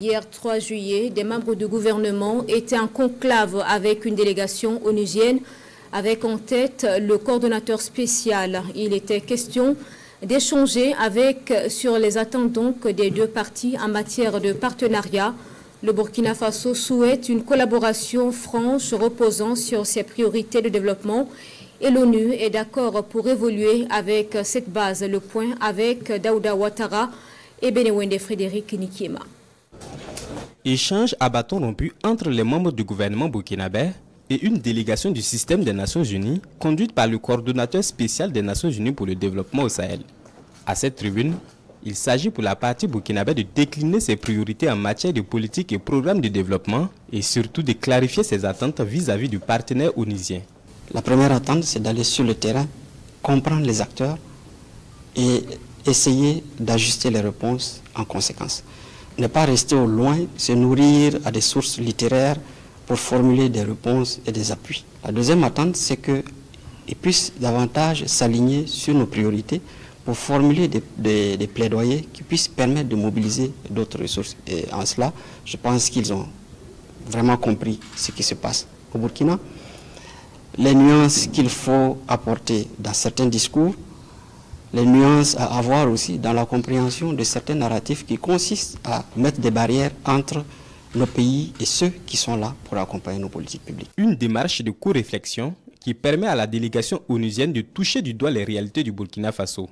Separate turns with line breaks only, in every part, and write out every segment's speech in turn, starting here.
Hier 3 juillet, des membres du gouvernement étaient en conclave avec une délégation onusienne avec en tête le coordonnateur spécial. Il était question d'échanger sur les attentes donc des deux parties en matière de partenariat. Le Burkina Faso souhaite une collaboration franche reposant sur ses priorités de développement et l'ONU est d'accord pour évoluer avec cette base. Le point avec Daouda Ouattara et Benewende Frédéric Nikiema.
Échange à bâton rompu entre les membres du gouvernement burkinabé et une délégation du système des Nations Unies conduite par le coordonnateur spécial des Nations Unies pour le développement au Sahel. À cette tribune, il s'agit pour la partie burkinabé de décliner ses priorités en matière de politique et programme de développement et surtout de clarifier ses attentes vis-à-vis du partenaire onusien.
La première attente, c'est d'aller sur le terrain, comprendre les acteurs et essayer d'ajuster les réponses en conséquence. Ne pas rester au loin, se nourrir à des sources littéraires pour formuler des réponses et des appuis. La deuxième attente, c'est qu'ils puissent davantage s'aligner sur nos priorités pour formuler des plaidoyers qui puissent permettre de mobiliser d'autres ressources. Et en cela, je pense qu'ils ont vraiment compris ce qui se passe au Burkina. Les nuances qu'il faut apporter dans certains discours, les nuances à avoir aussi dans la compréhension de certains narratifs qui consistent à mettre des barrières entre nos pays et ceux qui sont là pour accompagner nos politiques publiques.
Une démarche de co-réflexion qui permet à la délégation onusienne de toucher du doigt les réalités du Burkina Faso.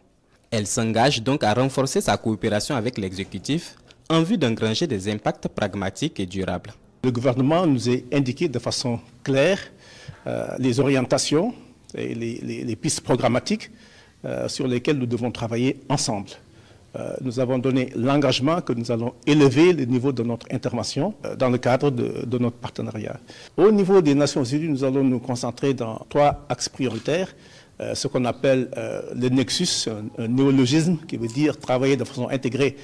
Elle s'engage donc à renforcer sa coopération avec l'exécutif en vue d'engranger des impacts pragmatiques et durables.
Le gouvernement nous a indiqué de façon claire les orientations et les pistes programmatiques sur lesquels nous devons travailler ensemble. Nous avons donné l'engagement que nous allons élever le niveau de notre intervention dans le cadre de notre partenariat. Au niveau des Nations Unies, nous allons nous concentrer dans 3 axes prioritaires, ce qu'on appelle le nexus, un néologisme qui veut dire travailler de façon intégrée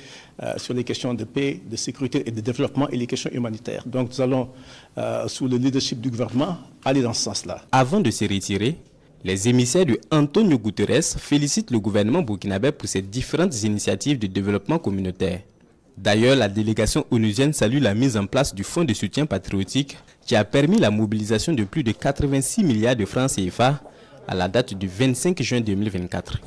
sur les questions de paix, de sécurité et de développement et les questions humanitaires. Donc nous allons, sous le leadership du gouvernement, aller dans ce sens-là.
Avant de se retirer, les émissaires de Antonio Guterres félicitent le gouvernement burkinabé pour ses différentes initiatives de développement communautaire. D'ailleurs, la délégation onusienne salue la mise en place du fonds de soutien patriotique qui a permis la mobilisation de plus de 86 milliards de francs CFA à la date du 25 juin 2024.